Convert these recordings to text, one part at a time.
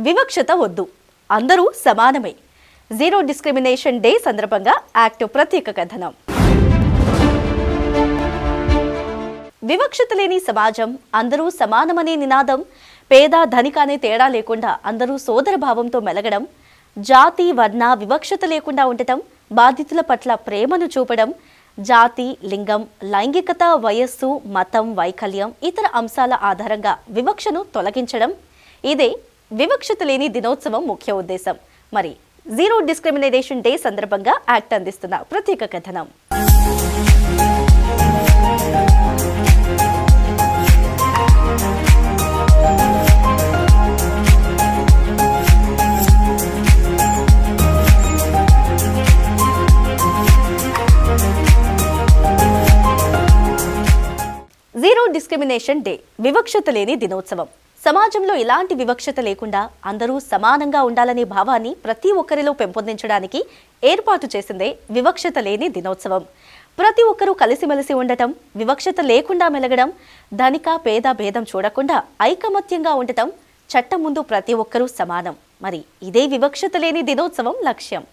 వివక్షత వద్దు, అందరూ సమానమే. జీరో డిస్క్రిమినేషన్ డే సందర్భంగా యాక్ట్ ప్రత్యేక కథనం. వివక్షత లేని సమాజం, అందరూ సమానమనే నినాదం, పేద ధనిక అనే తేడా లేకుండా అందరూ సోదర భావంతో మెలగడం, జాతి వర్ణ వివక్షత లేకుండా ఉండటం, బాధితుల పట్ల ప్రేమను చూపడం, జాతి, లింగం, లైంగికత, వయస్సు, మతం, వైకల్యం, ఇతర అంశాల ఆధారంగా వివక్షను తొలగించడం, ఇదే వివక్షత లేని దినోత్సవం ముఖ్య ఉద్దేశం. మరి జీరో డిస్క్రిమినేషన్ డే సందర్భంగా యాక్ట్ అందిస్తున్న ప్రత్యేక కథనం. జీరో డిస్క్రిమినేషన్ డే వివక్షత లేని దినోత్సవం. సమాజంలో ఎలాంటి వివక్షత లేకుండా అందరూ సమానంగా ఉండాలనే భావాన్ని ప్రతి ఒక్కరిలో పెంపొందించడానికి ఏర్పాటు చేసిందే వివక్షత లేని దినోత్సవం. ప్రతి ఒక్కరూ కలిసిమెలిసి ఉండటం, వివక్షత లేకుండా మెలగడం, ధనిక పేద భేదం చూడకుండా ఐకమత్యంగా ఉండటం, చట్టం ముందు ప్రతి ఒక్కరూ సమానం. మరి ఇదే వివక్షత లేని దినోత్సవం లక్ష్యం.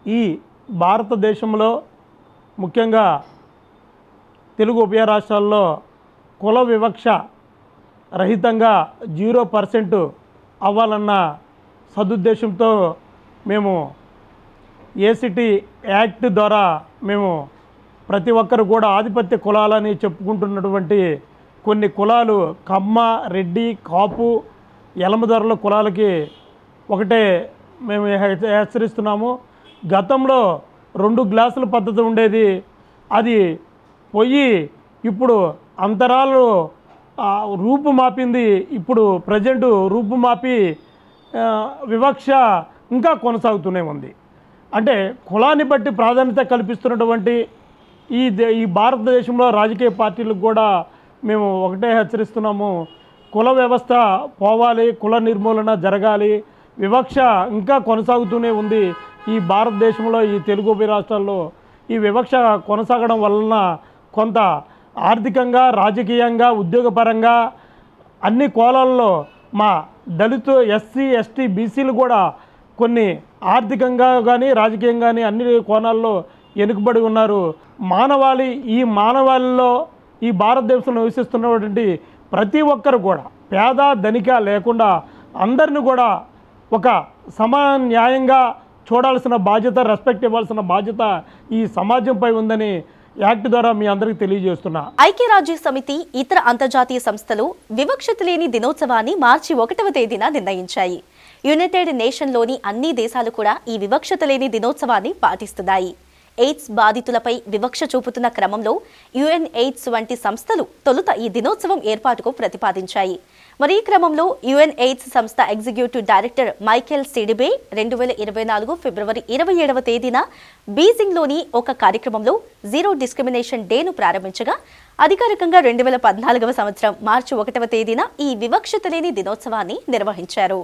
ఈ భారతదేశంలో ముఖ్యంగా తెలుగు ఉభయ రాష్ట్రాల్లో కుల వివక్ష రహితంగా 0% అవ్వాలన్న సదుద్దేశంతో మేము ఏసిటీ యాక్ట్ ద్వారా మేము ప్రతి ఒక్కరు కూడా ఆధిపత్య కులాలని చెప్పుకుంటున్నటువంటి కొన్ని కులాలు కమ్మ, రెడ్డి, కాపు, ఎలమదొరల కులాలకి ఒకటే మేము హెచ్చరిస్తున్నాము. గతంలో 2 గ్లాసుల పద్ధతి ఉండేది, అది పోయి ఇప్పుడు అంతరాలు రూపుమాపింది. ఇప్పుడు ప్రజెంట్ రూపుమాపి వివక్ష ఇంకా కొనసాగుతూనే ఉంది. అంటే కులాన్ని బట్టి ప్రాధాన్యత కల్పిస్తున్నటువంటి ఈ భారతదేశంలో రాజకీయ పార్టీలకు కూడా మేము ఒకటే హెచ్చరిస్తున్నాము. కుల వ్యవస్థ పోవాలి, కుల నిర్మూలన జరగాలి. వివక్ష ఇంకా కొనసాగుతూనే ఉంది ఈ భారతదేశంలో, ఈ తెలుగు ఉభయ రాష్ట్రాల్లో. ఈ వివక్ష కొనసాగడం వలన కొంత ఆర్థికంగా, రాజకీయంగా, ఉద్యోగపరంగా అన్ని కోణాల్లో మా దళితు, ఎస్సీ, ఎస్టీ, బీసీలు కూడా కొన్ని ఆర్థికంగా కానీ రాజకీయంగా కానీ అన్ని కోణాల్లో వెనుకబడి ఉన్నారు. ఈ మానవాళిలో ఈ భారతదేశంలో నివసిస్తున్నటువంటి ప్రతి ఒక్కరు కూడా పేద ధనిక లేకుండా అందరిని కూడా ఒక సమాన న్యాయంగా చూడాల్సిన బాధ్యత, రెస్పెక్ట్ ఇవ్వాల్సిన బాధ్యత ఈ సమాజంపై ఉందని యాక్ట్ ద్వారా మీ అందరికీ తెలియజేస్తున్నా. ఐక్యరాజ్య సమితి, ఇతర అంతర్జాతీయ సంస్థలు వివక్షత లేని దినోత్సవాన్ని మార్చి 1వ తేదీన నిర్ణయించాయి. యునైటెడ్ నేషన్లోని అన్ని దేశాలు కూడా ఈ వివక్షత లేని దినోత్సవాన్ని పాటిస్తున్నాయి. ఎయిడ్స్ బాధితులపై వివక్ష చూపుతున్న క్రమంలో యుఎన్ ఎయిడ్స్ వంటి సంస్థలు తొలుత ఈ దినోత్సవం ఏర్పాటుకు ప్రతిపాదించాయి. మరి ఈ క్రమంలో యుఎన్ ఎయిడ్స్ సంస్థ ఎగ్జిక్యూటివ్ డైరెక్టర్ మైకెల్ సిడిబే 2024 ఫిబ్రవరి 27వ తేదీన బీజింగ్లోని ఒక కార్యక్రమంలో జీరో డిస్క్రిమినేషన్ డేను ప్రారంభించగా, అధికారికంగా 2014వ సంవత్సరం మార్చి 1వ తేదీన ఈ వివక్షత లేని దినోత్సవాన్ని నిర్వహించారు.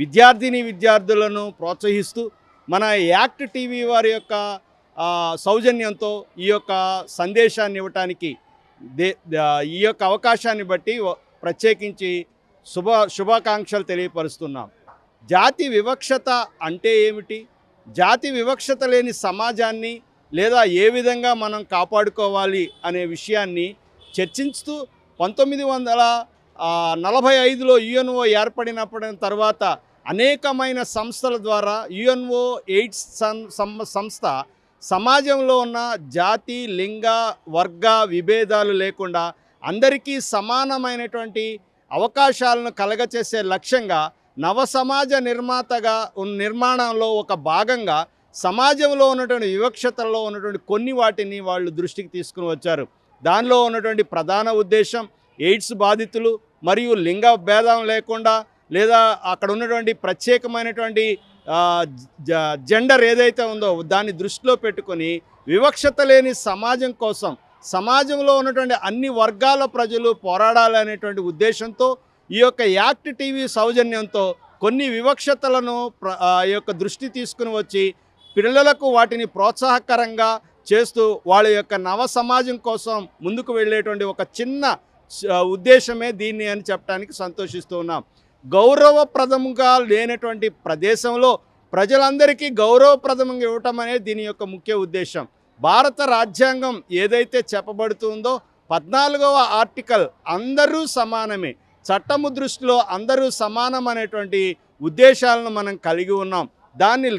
విద్యార్థులను ప్రోత్సహిస్తూ మన యాక్ట్ టీవీ వారి యొక్క సౌజన్యంతో ఈ యొక్క సందేశాన్ని ఇవ్వటానికి ఈ యొక్క అవకాశాన్ని బట్టి ప్రత్యేకించి శుభాకాంక్షలు తెలియపరుస్తున్నాం. జాతి వివక్షత అంటే ఏమిటి, జాతి వివక్షత లేని సమాజాన్ని లేదా ఏ విధంగా మనం కాపాడుకోవాలి అనే విషయాన్ని చర్చిస్తూ 1945లో యుఎన్ఓ ఏర్పడినప్పటి తర్వాత అనేకమైన సంస్థల ద్వారా యుఎన్ఓ ఎయిడ్స్ సంస్థ సమాజంలో ఉన్న జాతి, లింగ, వర్గ విభేదాలు లేకుండా అందరికీ సమానమైనటువంటి అవకాశాలను కలగచేసే లక్ష్యంగా నవ సమాజ నిర్మాణంలో ఒక భాగంగా సమాజంలో ఉన్నటువంటి వివక్షతల్లో ఉన్నటువంటి కొన్ని వాటిని వాళ్ళు దృష్టికి తీసుకుని వచ్చారు. దానిలో ఉన్నటువంటి ప్రధాన ఉద్దేశం ఎయిడ్స్ బాధితులు మరియు లింగ భేదం లేకుండా లేదా అక్కడ ఉన్నటువంటి ప్రత్యేకమైనటువంటి జెండర్ ఏదైతే ఉందో దాన్ని దృష్టిలో పెట్టుకొని వివక్షత లేని సమాజం కోసం సమాజంలో ఉన్నటువంటి అన్ని వర్గాల ప్రజలు పోరాడాలనేటువంటి ఉద్దేశంతో ఈ యొక్క యాక్ట్ టీవీ సౌజన్యంతో కొన్ని వివక్షతలను ఈ యొక్క దృష్టి తీసుకుని వచ్చి పిల్లలకు వాటిని ప్రోత్సాహకరంగా చేస్తూ వాళ్ళ యొక్క నవ సమాజం కోసం ముందుకు వెళ్ళేటువంటి ఒక చిన్న ఉద్దేశమే దీన్ని అని చెప్పడానికి సంతోషిస్తూ ఉన్నాం. గౌరవప్రదంగా లేనటువంటి ప్రదేశంలో ప్రజలందరికీ గౌరవప్రదంగా ఇవ్వటం అనేది దీని యొక్క ముఖ్య ఉద్దేశం. భారత రాజ్యాంగం ఏదైతే చెప్పబడుతుందో 14వ ఆర్టికల్ అందరూ సమానమే, చట్టము దృష్టిలో అందరూ సమానం అనేటువంటి ఉద్దేశాలను మనం కలిగి ఉన్నాం. దాన్ని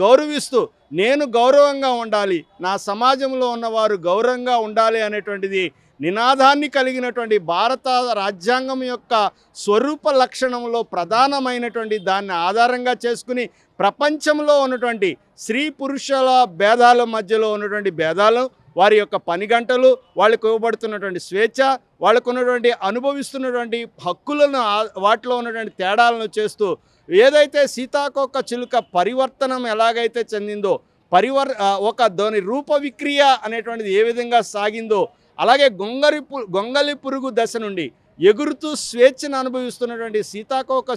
గౌరవిస్తూ నేను గౌరవంగా ఉండాలి, నా సమాజంలో ఉన్నవారు గౌరవంగా ఉండాలి అనేటువంటిది నినాదాన్ని కలిగినటువంటి భారత రాజ్యాంగం యొక్క స్వరూప లక్షణంలో ప్రధానమైనటువంటి దాన్ని ఆధారంగా చేసుకుని ప్రపంచంలో ఉన్నటువంటి స్త్రీ పురుషుల భేదాల మధ్యలో ఉన్నటువంటి భేదాలు, వారి యొక్క పని గంటలు, వాళ్ళకు ఇవ్వబడుతున్నటువంటి స్వేచ్ఛ, వాళ్ళకు ఉన్నటువంటి అనుభవిస్తున్నటువంటి హక్కులను వాటిలో ఉన్నటువంటి తేడాలను చేస్తూ ఏదైతే సీతాకోక చిలుక పరివర్తనం ఎలాగైతే చెందిందో ఒక దాని రూప విక్రియ అనేటువంటిది ఏ విధంగా సాగిందో అలాగే గొంగలి పురుగు దశ నుండి ఎగురుతూ స్వేచ్ఛను అనుభవిస్తున్నటువంటి సీతాకోక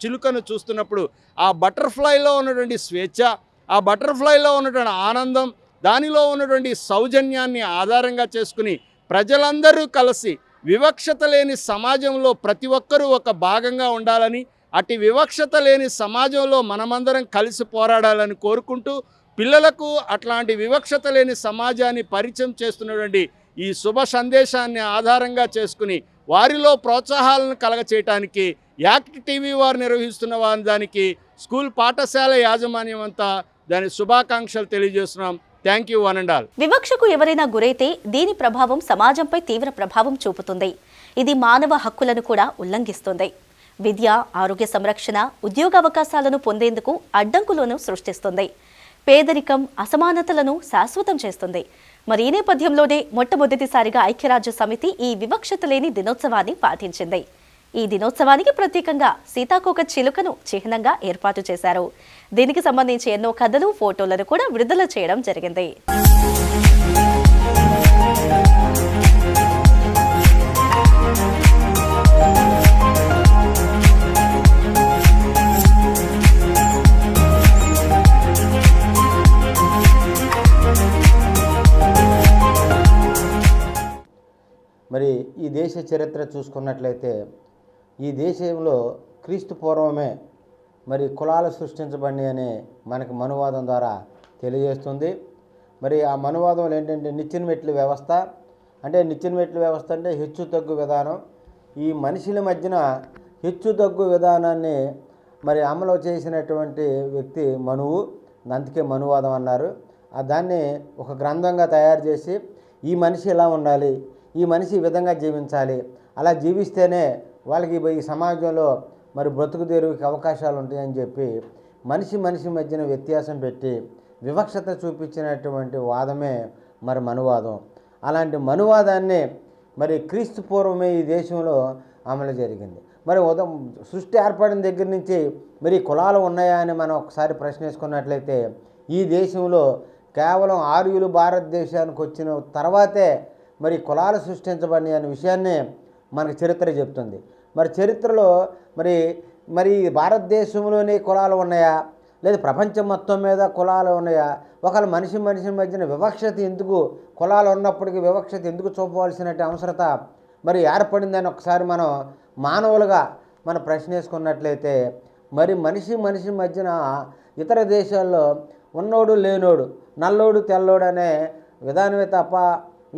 చిలుకను చూస్తున్నప్పుడు ఆ బటర్ఫ్లైలో ఉన్నటువంటి స్వేచ్ఛ, ఆ బటర్ఫ్లైలో ఉన్నటువంటి ఆనందం, దానిలో ఉన్నటువంటి సౌజన్యాన్ని ఆధారంగా చేసుకుని ప్రజలందరూ కలిసి వివక్షత లేని సమాజంలో ప్రతి ఒక్కరూ ఒక భాగంగా ఉండాలని, అట్టి వివక్షత లేని సమాజంలో మనమందరం కలిసి పోరాడాలని కోరుకుంటూ పిల్లలకు అట్లాంటి వివక్షత లేని సమాజాన్ని పరిచయం చేస్తున్నటువంటి ఈ శుభ సందేశాన్ని ఆధారంగా చేసుకుని వారిలో ప్రోత్సాహాలను కలగచేయటానికి యాక్ట్ టీవీ వారు నిర్వహిస్తున్న దానికి స్కూల్ పాఠశాల యాజమాన్యం అంతా దాని శుభాకాంక్షలు తెలియజేస్తున్నాం. Thank you one and all. వివక్షకు ఎవరైనా గురైతే దీని ప్రభావం సమాజంపై తీవ్ర ప్రభావం చూపుతుంది. ఇది మానవ హక్కులను కూడా ఉల్లంఘిస్తుంది. విద్య, ఆరోగ్య సంరక్షణ, ఉద్యోగావకాశాలను పొందేందుకు అడ్డంకులను సృష్టిస్తుంది. పేదరికం, అసమానతలను శాశ్వతం చేస్తుంది. మరి ఈ నేపథ్యంలోనే మొట్టమొదటిసారిగా ఐక్యరాజ్య సమితి ఈ వివక్షత లేని దినోత్సవాన్ని పాటించింది. ఈ దినోత్సవానికి ప్రత్యేకంగా సీతాకోక చిలుకను చిహ్నంగా ఏర్పాటు చేశారు. దీనికి సంబంధించి ఎన్నో కథలు, ఫోటోలను కూడా విడుదల చేయడం జరిగింది. మరి ఈ దేశ చరిత్ర చూసుకున్నట్లయితే ఈ దేశంలో క్రీస్తు పూర్వమే మరి కులాలు సృష్టించబడి అని మనకి మనువాదం ద్వారా తెలియజేస్తుంది. మరి ఆ మనువాదంలో ఏంటంటే నిచ్చెన మెట్ల వ్యవస్థ అంటే హెచ్చు తగ్గు విధానం. ఈ మనుషుల మధ్యన హెచ్చు తగ్గు విధానాన్ని మరి అమలు చేసినటువంటి వ్యక్తి మనువు, అందుకే మనువాదం అన్నారు. దాన్ని ఒక గ్రంథంగా తయారు చేసి ఈ మనిషి ఇలా ఉండాలి, ఈ మనిషి ఈ విధంగా జీవించాలి, అలా జీవిస్తేనే వాళ్ళకి ఈ సమాజంలో మరి బ్రతుకు తెరువుకి అవకాశాలు ఉంటాయని చెప్పి మనిషి మధ్యన వ్యత్యాసం పెట్టి వివక్షత చూపించినటువంటి వాదమే మరి మనువాదం. అలాంటి మనువాదాన్ని మరి క్రీస్తు పూర్వమే ఈ దేశంలో అమలు జరిగింది. మరి సృష్టి ఏర్పడిన దగ్గర నుంచి మరి కులాలు ఉన్నాయా అని మనం ఒకసారి ప్రశ్న వేసుకున్నట్లయితే ఈ దేశంలో కేవలం ఆర్యులు భారతదేశానికి వచ్చిన తర్వాతే మరి కులాలు సృష్టించబడి అనే విషయాన్ని మనకు చరిత్ర చెప్తుంది. మరి చరిత్రలో మరి భారతదేశంలోనే కులాలు ఉన్నాయా, లేదా ప్రపంచం మొత్తం మీద కులాలు ఉన్నాయా, ఒకళ్ళు మనిషి మధ్యన వివక్షత ఎందుకు, కులాలు ఉన్నప్పటికీ వివక్షత ఎందుకు చూపవలసిన అవసరత మరి ఏర్పడిందని ఒకసారి మనం మానవులుగా మనం ప్రశ్న వేసుకున్నట్లయితే మరి మనిషి మధ్యన ఇతర దేశాల్లో ఉన్నోడు లేనోడు, నల్లోడు తెల్లోడు అనే విధానమే తప్ప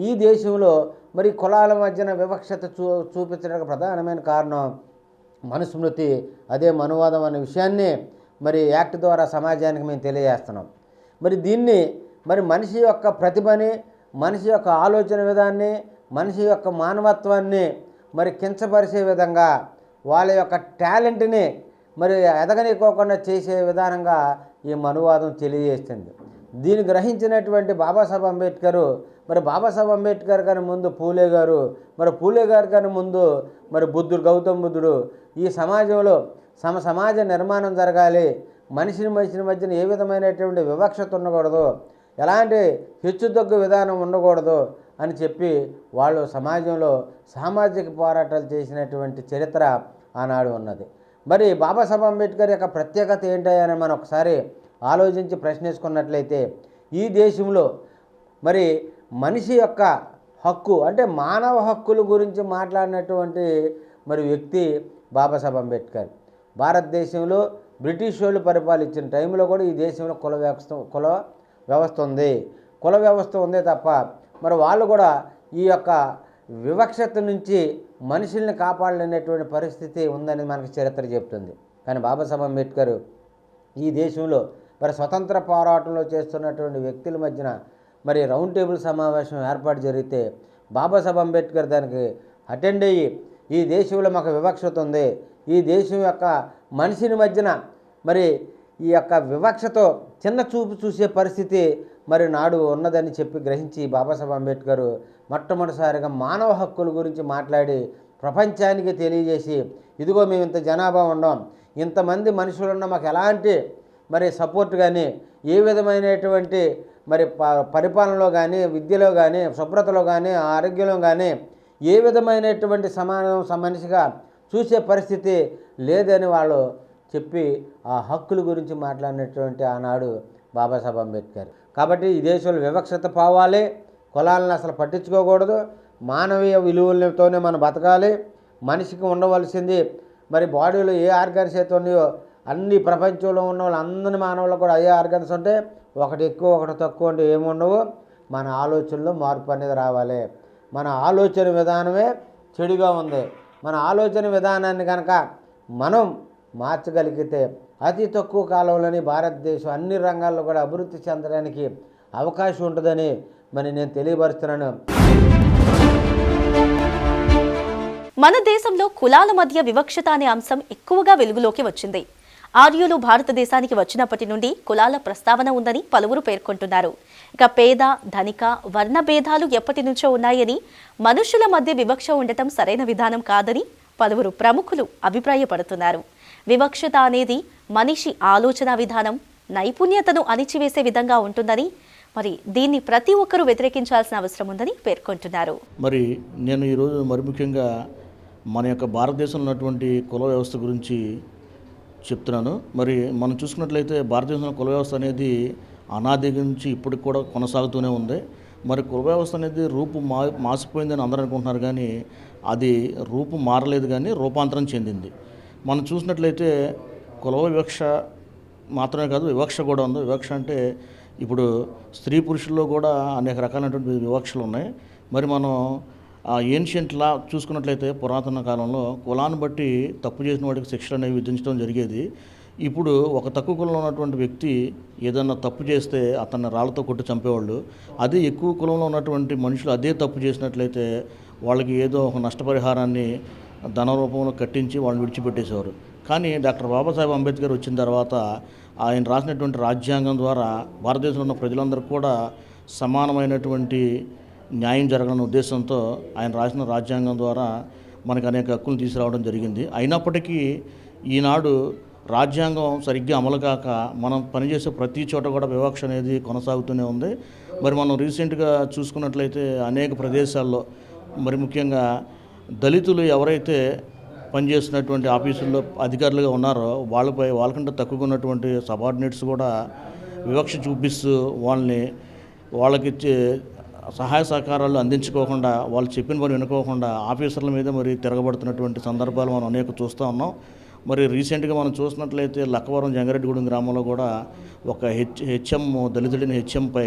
ఈ దేశంలో మరి కులాల మధ్యన వివక్షత చూపించడానికి ప్రధానమైన కారణం మనుస్మృతి, అదే మనువాదం అనే విషయాన్ని మరి యాక్ట్ ద్వారా సమాజానికి మేము తెలియజేస్తున్నాం. మరి దీన్ని మరి మనిషి యొక్క ప్రతిభని, మనిషి యొక్క ఆలోచన విధాన్ని, మనిషి యొక్క మానవత్వాన్ని మరి కించపరిచే విధంగా వాళ్ళ యొక్క టాలెంట్ని మరి ఎదగనికోకుండా చేసే విధానంగా ఈ మనువాదం తెలియజేస్తుంది. దీన్ని గ్రహించినటువంటి బాబాసాహెబ్ అంబేద్కర్, మరి బాబాసాహెబ్ అంబేద్కర్ గారి ముందు పూలే గారు, మరి పూలే గారి ముందు మరి గౌతమ్ బుద్ధుడు ఈ సమాజంలో సమాజ నిర్మాణం జరగాలి, మనిషిని మధ్యన ఏ విధమైనటువంటి వివక్షత ఉండకూడదు, ఎలాంటి హెచ్చుతగ్గు విధానం ఉండకూడదు అని చెప్పి వాళ్ళు సమాజంలో సామాజిక పోరాటాలు చేసినటువంటి చరిత్ర ఆనాడు ఉన్నది. మరి బాబాసాహెబ్ అంబేద్కర్ యొక్క ప్రత్యేకత ఏంటని మనం ఒకసారి ఆలోచించి ప్రశ్నించుకున్నట్లయితే, ఈ దేశంలో మరి మనిషి యొక్క హక్కు అంటే మానవ హక్కుల గురించి మాట్లాడినటువంటి మరి వ్యక్తి బాబాసాహెబ్ అంబేద్కర్. భారతదేశంలో బ్రిటిష్ వాళ్ళు పరిపాలించిన టైంలో కూడా ఈ దేశంలో కుల వ్యవస్థ ఉందే తప్ప మరి వాళ్ళు కూడా ఈ యొక్క వివక్షత నుంచి మనుషుల్ని కాపాడలేనటువంటి పరిస్థితి ఉందని మనకి చరిత్ర చెప్తుంది. కానీ బాబాసాహెబ్ అంబేద్కర్ ఈ దేశంలో మరి స్వతంత్ర పోరాటంలో చేస్తున్నటువంటి వ్యక్తుల మధ్యన మరి రౌండ్ టేబుల్ సమావేశం ఏర్పాటు జరిగితే బాబాసాహెబ్ అంబేద్కర్ దానికి అటెండ్ అయ్యి, ఈ దేశంలో మాకు వివక్షత ఉంది, ఈ దేశం యొక్క మనిషిని మధ్యన మరి ఈ యొక్క వివక్షతో చిన్న చూపు చూసే పరిస్థితి మరి నాడు ఉన్నదని చెప్పి గ్రహించి బాబాసాహెబ్ అంబేద్కర్ మొట్టమొదటిసారిగా మానవ హక్కుల గురించి మాట్లాడి ప్రపంచానికి తెలియజేసి, ఇదిగో మేము ఇంత జనాభా ఉన్నాం, ఇంతమంది మనుషులు ఉన్న మాకు ఎలాంటి మరి సపోర్ట్ కానీ, ఏ విధమైనటువంటి మరి పరిపాలనలో కానీ, విద్యలో కానీ, శుభ్రతలో కానీ, ఆరోగ్యంలో కానీ ఏ విధమైనటువంటి మనిషిగా చూసే పరిస్థితి లేదని వాళ్ళు చెప్పి ఆ హక్కుల గురించి మాట్లాడినటువంటి ఆనాడు బాబాసాహెబ్ అంబేద్కర్. కాబట్టి ఈ దేశంలో వివక్షత పోవాలి, కులాలను అసలు పట్టించుకోకూడదు, మానవీయ విలువలతోనే మనం బతకాలి. మనిషికి ఉండవలసింది మరి బాడీలో ఏ ఆర్గాన్స్ అయితే ఉన్నాయో అన్ని ప్రపంచంలో ఉన్న వాళ్ళందరి మానవులకు కూడా అయ్యే ఆర్గాన్స్ ఉంటే, ఒకటి ఎక్కువ ఒకటి తక్కువ అంటే ఏముండవు. మన ఆలోచనలో మార్పు అనేది రావాలి. మన ఆలోచన విధానమే చెడుగా ఉంది. మన ఆలోచన విధానాన్ని కనుక మనం మార్చగలిగితే అతి తక్కువ కాలంలోనే భారతదేశం అన్ని రంగాల్లో కూడా అభివృద్ధి చెందడానికి అవకాశం ఉంటుందని మరి నేను తెలియపరుస్తున్నాను. మన దేశంలో కులాల మధ్య వివక్షత అనే అంశం ఎక్కువగా వెలుగులోకి వచ్చింది. ఆర్యులు భారతదేశానికి వచ్చినప్పటి నుండి కులాల ప్రస్తావన ఉందని పలువురు పేర్కొంటున్నారు. ఇక పేద ధనిక వర్ణ భేదాలు ఎప్పటి నుంచో ఉన్నాయని, మనుషుల మధ్య వివక్ష ఉండటం సరైన విధానం కాదని పలువురు ప్రముఖులు అభిప్రాయపడుతున్నారు. వివక్షత అనేది మనిషి ఆలోచన విధానం, నైపుణ్యతను అణిచివేసే విధంగా ఉంటుందని, మరి దీన్ని ప్రతి ఒక్కరూ వ్యతిరేకించాల్సిన అవసరం ఉందని పేర్కొంటున్నారు. మరి నేను ఈరోజు మరి ముఖ్యంగా మన యొక్క భారతదేశంలో ఉన్నటువంటి కుల వ్యవస్థ గురించి చెప్తున్నాను. మరి మనం చూసుకున్నట్లయితే భారతదేశంలో కుల వ్యవస్థ అనేది అనాది నుంచి ఇప్పటికి కూడా కొనసాగుతూనే ఉంది. మరి కుల వ్యవస్థ అనేది మాసిపోయిందని అందరూ అనుకుంటున్నారు, కానీ అది రూపు మారలేదు, కానీ రూపాంతరం చెందింది. మనం చూసినట్లయితే కుల వివక్ష మాత్రమే కాదు, వివక్ష కూడా ఉంది. వివక్ష అంటే ఇప్పుడు స్త్రీ పురుషుల్లో కూడా అనేక రకాలైనటువంటి వివక్షలు ఉన్నాయి. మరి మనం ఏన్షియంట్ లా చూసుకున్నట్లయితే పురాతన కాలంలో కులాన్ని బట్టి తప్పు చేసిన వాడికి శిక్షలు అనేవి విధించడం జరిగేది. ఇప్పుడు ఒక తక్కువ కులంలో ఉన్నటువంటి వ్యక్తి ఏదన్నా తప్పు చేస్తే అతన్ని రాళ్ళతో కొట్టి చంపేవాళ్ళు. అదే ఎక్కువ కులంలో ఉన్నటువంటి మనుషులు అదే తప్పు చేసినట్లయితే వాళ్ళకి ఏదో ఒక నష్టపరిహారాన్ని ధన రూపంలో కట్టించి వాళ్ళని విడిచిపెట్టేసేవారు. కానీ డాక్టర్ బాబాసాహెబ్ అంబేద్కర్ వచ్చిన తర్వాత ఆయన రాసినటువంటి రాజ్యాంగం ద్వారా భారతదేశంలో ఉన్న ప్రజలందరూ కూడా సమానమైనటువంటి న్యాయం జరగాలనే ఉద్దేశంతో ఆయన రాసిన రాజ్యాంగం ద్వారా మనకు అనేక హక్కులు తీసుకురావడం జరిగింది. అయినప్పటికీ ఈనాడు రాజ్యాంగం సరిగ్గా అమలు కాక మనం పనిచేసే ప్రతి చోట కూడా వివక్ష అనేది కొనసాగుతూనే ఉంది. మరి మనం రీసెంట్గా చూసుకున్నట్లయితే అనేక ప్రదేశాల్లో మరి ముఖ్యంగా దళితులు ఎవరైతే పనిచేస్తున్నటువంటి ఆఫీసుల్లో అధికారులుగా ఉన్నారో వాళ్ళకంటే తక్కువగా ఉన్నటువంటి సబార్డినేట్స్ కూడా వివక్ష చూపిస్తూ వాళ్ళకి సహాయ సహకారాలు అందించుకోకుండా, వాళ్ళు చెప్పిన పని వినుకోకుండా ఆఫీసర్ల మీద మరి తిరగబడుతున్నటువంటి సందర్భాలు మనం అనేక చూస్తూ ఉన్నాం. మరి రీసెంట్గా మనం చూసినట్లయితే లక్కవరం జంగారెడ్డిగూడెం గ్రామంలో కూడా ఒక హెచ్ఎం దళితుడిని హెచ్ఎంపై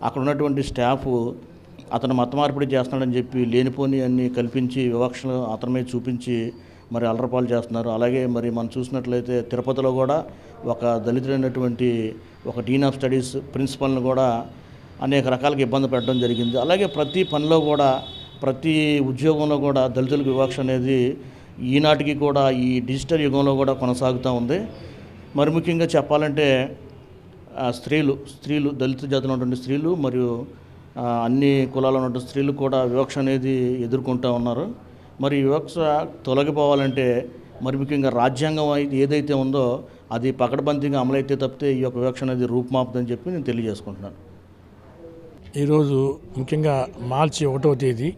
అక్కడ ఉన్నటువంటి స్టాఫ్ అతను మత మార్పిడి చేస్తున్నాడని చెప్పి లేనిపోని అన్ని కల్పించి వివక్షలు అతని మీద చూపించి మరి అలరపాలు చేస్తున్నారు. అలాగే మరి మనం చూసినట్లయితే తిరుపతిలో కూడా ఒక దళితుడైనటువంటి ఒక డీన్ ఆఫ్ స్టడీస్ ప్రిన్సిపల్ని కూడా అనేక రకాలుగా ఇబ్బంది పెట్టడం జరిగింది. అలాగే ప్రతి పనిలో కూడా ప్రతి ఉద్యోగంలో కూడా దళితులకు వివక్ష అనేది ఈనాటికి కూడా ఈ డిజిటల్ యుగంలో కూడా కొనసాగుతూ ఉంది. మరి ముఖ్యంగా చెప్పాలంటే స్త్రీలు దళిత జాతిలో ఉన్నటువంటి స్త్రీలు మరియు అన్ని కులాల్లో ఉన్నటువంటి స్త్రీలు కూడా వివక్ష అనేది ఎదుర్కొంటూ ఉన్నారు. మరి వివక్ష తొలగిపోవాలంటే మరి ముఖ్యంగా రాజ్యాంగం ఏదైతే ఉందో అది పకడ్బందీగా అమలైతే తప్పితే ఈ యొక్క వివక్ష అనేది రూపుమాపుతుందని చెప్పి నేను తెలియజేసుకుంటున్నాను. ఈరోజు ముఖ్యంగా మార్చి 1వ తేదీ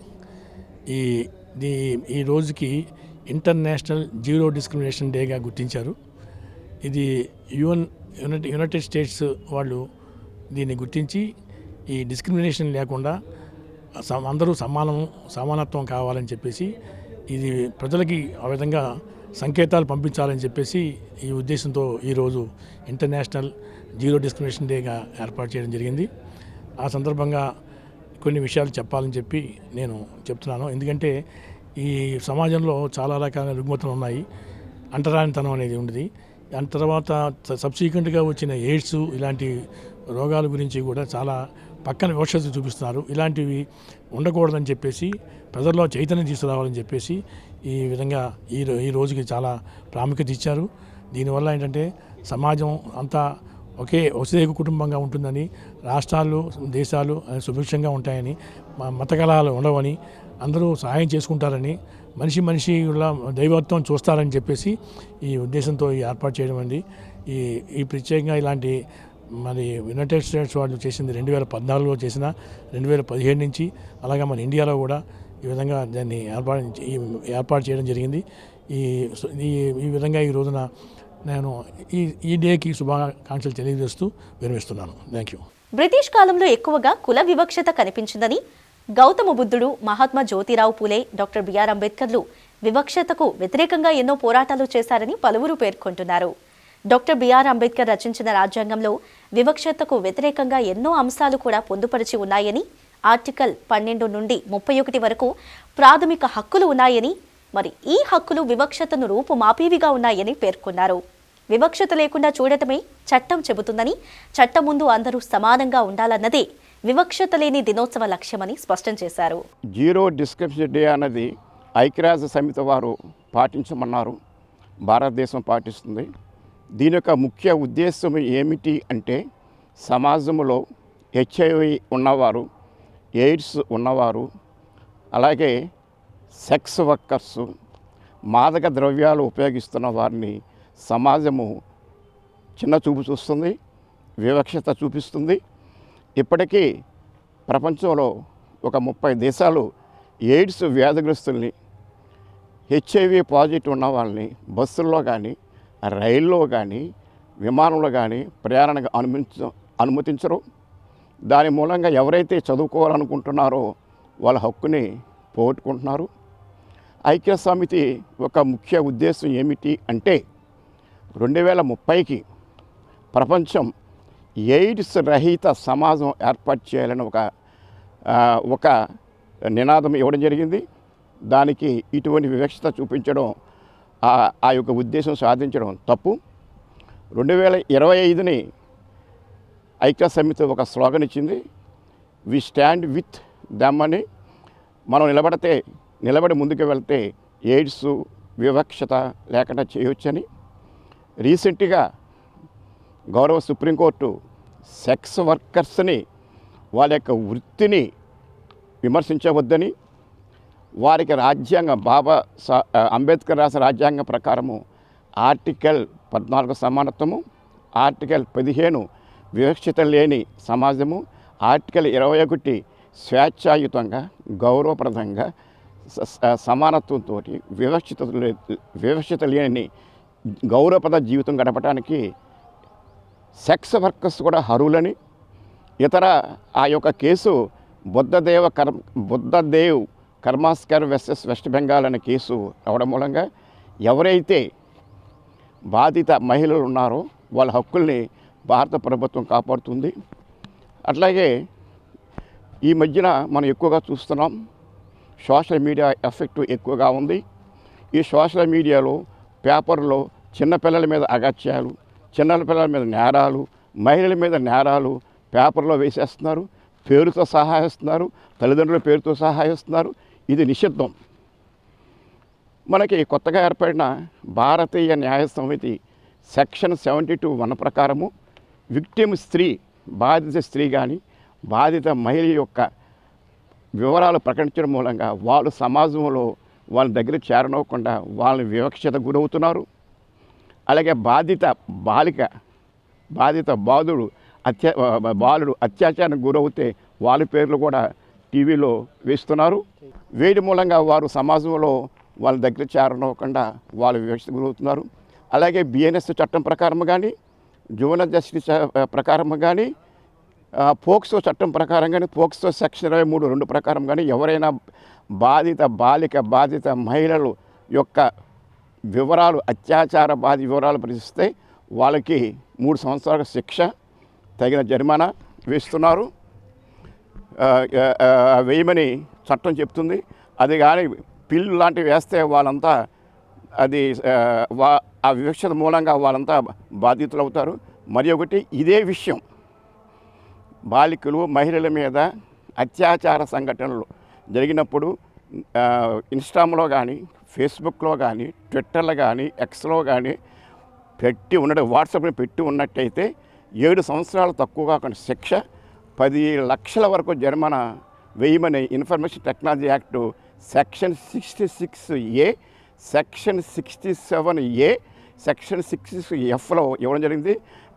ఈ రోజుకి ఇంటర్నేషనల్ జీరో డిస్క్రిమినేషన్ డేగా గుర్తించారు. ఇది యునైటెడ్ స్టేట్స్ వాళ్ళు దీన్ని గుర్తించి ఈ డిస్క్రిమినేషన్ లేకుండా అందరూ సమానత్వం కావాలని చెప్పేసి ఇది ప్రజలకి ఆ విధంగా సంకేతాలు పంపించాలని చెప్పేసి ఈ ఉద్దేశంతో ఈరోజు ఇంటర్నేషనల్ జీరో డిస్క్రిమినేషన్ డేగా ఏర్పాటు చేయడం జరిగింది. ఆ సందర్భంగా కొన్ని విషయాలు చెప్పాలని చెప్పి నేను చెప్తున్నాను. ఎందుకంటే ఈ సమాజంలో చాలా రకాల రుగ్మతలు ఉన్నాయి. అంటరానితనం అనేది ఉంది. దాని తర్వాత సబ్సిక్వెంట్గా వచ్చిన ఎయిడ్స్ ఇలాంటి రోగాల గురించి కూడా చాలా పక్కన వివక్షత చూపిస్తున్నారు. ఇలాంటివి ఉండకూడదని చెప్పేసి ప్రజల్లో చైతన్యం తీసుకురావాలని చెప్పేసి ఈ విధంగా ఈ రోజుకి చాలా ప్రాముఖ్యత ఇచ్చారు. దీనివల్ల ఏంటంటే సమాజం అంతా ఒకే కుటుంబంగా ఉంటుందని, రాష్ట్రాలు దేశాలు సుభిక్షంగా ఉంటాయని, మత కలహాలు ఉండవని, అందరూ సహాయం చేసుకుంటారని, మనిషి దైవత్వం చూస్తారని చెప్పేసి ఈ ఉద్దేశంతో ఈ ఏర్పాటు చేయడం అండి. ఈ ప్రత్యేకంగా ఇలాంటి మరి యునైటెడ్ స్టేట్స్ వాళ్ళు చేసింది 2014లో చేసిన 2017 నుంచి, అలాగే మన ఇండియాలో కూడా ఈ విధంగా దాన్ని ఏర్పాటు చేయడం జరిగింది. ఈ విధంగా ఈ రోజున నేను ఈ డేకి శుభాకాంక్షలు తెలియజేస్తూ విరమిస్తున్నాను. Thank you. బ్రిటిష్ కాలంలో ఎక్కువగా కుల వివక్షత కనిపించిందని, గౌతమ బుద్ధుడు, మహాత్మా జ్యోతిరావు పూలే, డాక్టర్ బిఆర్ అంబేద్కర్లు వివక్షతకు వ్యతిరేకంగా ఎన్నో పోరాటాలు చేశారని పలువురు పేర్కొంటున్నారు. డాక్టర్ బిఆర్ అంబేద్కర్ రచించిన రాజ్యాంగంలో వివక్షతకు వ్యతిరేకంగా ఎన్నో అంశాలు కూడా పొందుపరిచి ఉన్నాయని, ఆర్టికల్ 12 నుండి 31 వరకు ప్రాథమిక హక్కులు ఉన్నాయని, మరి ఈ హక్కులు వివక్షతను రూపుమాపేవిగా ఉన్నాయని పేర్కొన్నారు. వివక్షత లేకుండా చూడటమే చట్టం చెబుతుందని, చట్టం ముందు అందరూ సమానంగా ఉండాలన్నదే వివక్షత లేని దినోత్సవ లక్ష్యమని స్పష్టం చేశారు. జీరో డిస్క్రిమినేషన్ డే అన్నది ఐక్యరాజ్య సమితి వారు పాటించమన్నారు. భారతదేశం పాటిస్తుంది. దీని యొక్క ముఖ్య ఉద్దేశం ఏమిటి అంటే సమాజంలో హెచ్ఐవి ఉన్నవారు, ఎయిడ్స్ ఉన్నవారు, అలాగే సెక్స్ వర్కర్సు, మాదక ద్రవ్యాలు ఉపయోగిస్తున్న వారిని సమాజము చిన్న చూపు చూస్తుంది, వివక్షత చూపిస్తుంది. ఇప్పటికీ ప్రపంచంలో ఒక 30 దేశాలు ఎయిడ్స్ వ్యాధిగ్రస్తుల్ని, హెచ్ఐవి పాజిటివ్ ఉన్న వాళ్ళని బస్సుల్లో కానీ, రైల్లో కానీ, విమానంలో కానీ ప్రయాణానికి అనుమతించరు. దాని మూలంగా ఎవరైతే చదువుకోవాలనుకుంటున్నారో వాళ్ళ హక్కుని పోగొట్టుకుంటున్నారు. ఐక్య సమితి ఒక ముఖ్య ఉద్దేశం ఏమిటి అంటే 2030కి ప్రపంచం ఎయిడ్స్ రహిత సమాజం ఏర్పాటు చేయాలని ఒక నినాదం ఇవ్వడం జరిగింది. దానికి ఇటువంటి వివక్షత చూపించడం, ఆ యొక్క ఉద్దేశం సాధించడం తప్పు. 2025ని ఐక్య సమితి ఒక స్లోగన్ ఇచ్చింది, వి స్టాండ్ విత్ దమ్ అని. మనం నిలబడి ముందుకు వెళ్తే ఎయిడ్స్ వివక్షత లేకుండా చేయవచ్చని. రీసెంట్గా గౌరవ సుప్రీంకోర్టు సెక్స్ వర్కర్స్ని వాళ్ళ యొక్క వృత్తిని విమర్శించవద్దని, వారికి అంబేద్కర్ రాసిన రాజ్యాంగం ప్రకారము ఆర్టికల్ 14 సమానత్వము, ఆర్టికల్ 15 వివక్షత లేని సమాజము, ఆర్టికల్ 21 స్వేచ్ఛాయుతంగా గౌరవప్రదంగా సమానత్వంతో వివక్షత లేని గౌరవప్రద జీవితం గడపడానికి సెక్స్ వర్కర్స్ కూడా అర్హులని. ఆ యొక్క కేసు బుద్ధదేవ్ కర్మాస్కర్ వర్సెస్ వెస్ట్ బెంగాల్ అనే కేసు అవడం మూలంగా ఎవరైతే బాధిత మహిళలు ఉన్నారో వాళ్ళ హక్కుల్ని భారత ప్రభుత్వం కాపాడుతుంది. అట్లాగే ఈ మధ్యన మనం ఎక్కువగా చూస్తున్నాం, సోషల్ మీడియా ఎఫెక్ట్ ఎక్కువగా ఉంది. ఈ సోషల్ మీడియాలో, పేపర్లో చిన్నపిల్లల మీద అగత్యాలు, చిన్నపిల్లల మీద నేరాలు, మహిళల మీద నేరాలు పేపర్లో వేసేస్తున్నారు. పేరుతో సహాయిస్తున్నారు, తల్లిదండ్రుల పేరుతో సహాయిస్తున్నారు. ఇది నిషిద్ధం. మనకి కొత్తగా ఏర్పడిన భారతీయ న్యాయ సమితి సెక్షన్ 72(1) ప్రకారము విక్టిమ్ స్త్రీ, బాధిత స్త్రీ కానీ బాధిత మహిళ యొక్క వివరాలు ప్రకటించడం మూలంగా వాళ్ళు సమాజంలో వాళ్ళ దగ్గర చేరనివ్వకుండా వాళ్ళని వివక్షత గురవుతున్నారు. అలాగే బాధిత బాలుడు అత్యాచారానికి గురవుతే వాళ్ళ పేర్లు కూడా టీవీలో వేస్తున్నారు. వేడి మూలంగా వారు సమాజంలో వాళ్ళ దగ్గర చేరనివ్వకుండా వాళ్ళు వివక్షత గురవుతున్నారు. అలాగే బిఎన్ఎస్ చట్టం ప్రకారం కానీ, జువెనైల్ జస్టిస్ ప్రకారం కానీ, పోక్సో చట్టం ప్రకారం కానీ, పోక్సో సెక్షన్ 23(2) ప్రకారం కానీ ఎవరైనా బాధిత మహిళలు యొక్క వివరాలు, అత్యాచార వివరాలు ప్రశ్నిస్తే వాళ్ళకి 3 సంవత్సరాల శిక్ష, తగిన జరిమానా వేస్తున్నారు. వేయమని చట్టం చెప్తుంది. అది కానీ పిల్లు లాంటివి వేస్తే వాళ్ళంతా అది ఆ వివక్షత మూలంగా వాళ్ళంతా బాధితులు అవుతారు. మరి ఒకటి, ఇదే విషయం బాలికలు మహిళల మీద అత్యాచార సంఘటనలు జరిగినప్పుడు ఇన్స్టాగ్రామ్లో కానీ, ఫేస్బుక్లో కానీ, ట్విట్టర్లో కానీ, ఎక్స్లో కానీ వాట్సాప్ని పెట్టి ఉన్నట్టయితే 7 సంవత్సరాలు తక్కువ కాకుండా శిక్ష, 10 లక్షల వరకు జరిమానా వేయమని information technology act section 66A, section 67A, section 66Fలో ఇవ్వడం జరిగింది.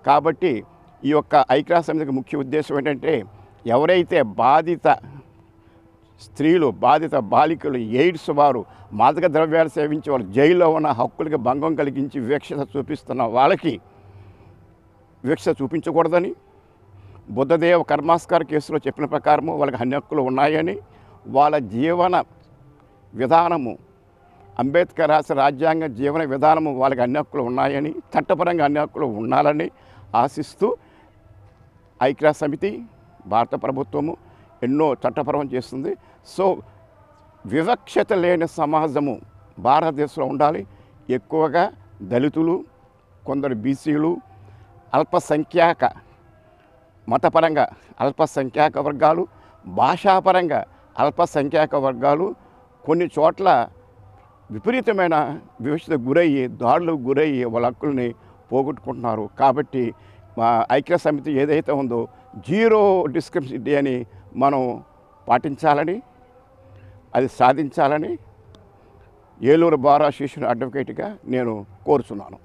కాబట్టి ఈ యొక్క ఐక్యరాజ్య సమితికి ముఖ్య ఉద్దేశం ఏంటంటే ఎవరైతే బాధిత స్త్రీలు, బాధిత బాలికలు, ఎయిడ్స్ వారు, మాదక ద్రవ్యాలు సేవించే వాళ్ళు, జైల్లో ఉన్న హక్కులకి భంగం కలిగించి వివక్షత చూపిస్తున్న వాళ్ళకి వివక్షత చూపించకూడదని, బుద్ధదేవ కర్మాస్కార్ కేసులో చెప్పిన ప్రకారము వాళ్ళకి అన్ని హక్కులు ఉన్నాయని, వాళ్ళ జీవన విధానము అంబేద్కర్ రాసిన రాజ్యాంగ జీవన విధానము వాళ్ళకి అన్ని హక్కులు ఉన్నాయని, చట్టపరంగా అన్ని హక్కులు ఉండాలని ఆశిస్తూ ఐక్యరాజ్య సమితి, భారత ప్రభుత్వము ఎన్నో చట్టపరం చేస్తుంది. సో వివక్షత లేని సమాజము భారతదేశంలో ఉండాలి. ఎక్కువగా దళితులు, కొందరు బీసీలు, అల్పసంఖ్యాక మతపరంగా అల్పసంఖ్యాక వర్గాలు, భాషాపరంగా అల్పసంఖ్యాక వర్గాలు కొన్ని చోట్ల విపరీతమైన వివక్షత గురయ్యి, దాడులకు గురయ్యి వాళ్ళ హక్కుల్ని పోగొట్టుకుంటున్నారు. కాబట్టి మా ఐక్యరాజ్య సమితి ఏదైతే ఉందో 0 డిస్క్రిమినేషన్ డే అని మనం పాటించాలని, అది సాధించాలని ఏలూరు బార్ అసోసియేషన్ అడ్వకేట్గా నేను కోరుచున్నాను.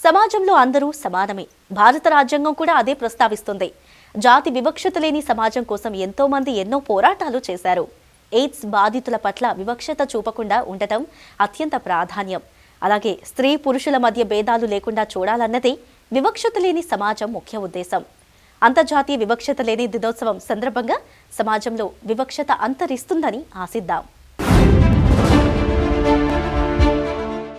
సమాజంలో అందరూ సమానమే. భారత రాజ్యాంగం కూడా అదే ప్రస్తావిస్తుంది. జాతి వివక్షత లేని సమాజం కోసం ఎంతో మంది ఎన్నో పోరాటాలు చేశారు. ఎయిడ్స్ బాధితుల పట్ల వివక్షత చూపకుండా ఉండటం అత్యంత ప్రాధాన్యం. అలాగే స్త్రీ పురుషుల మధ్య భేదాలు లేకుండా చూడాలన్నదే వివక్షత లేని సమాజం ముఖ్య ఉద్దేశం. అంతర్జాతీయ వివక్షత లేని దినోత్సవం సందర్భంగా సమాజంలో వివక్షత అంతరిస్తుందని ఆశిద్దాం.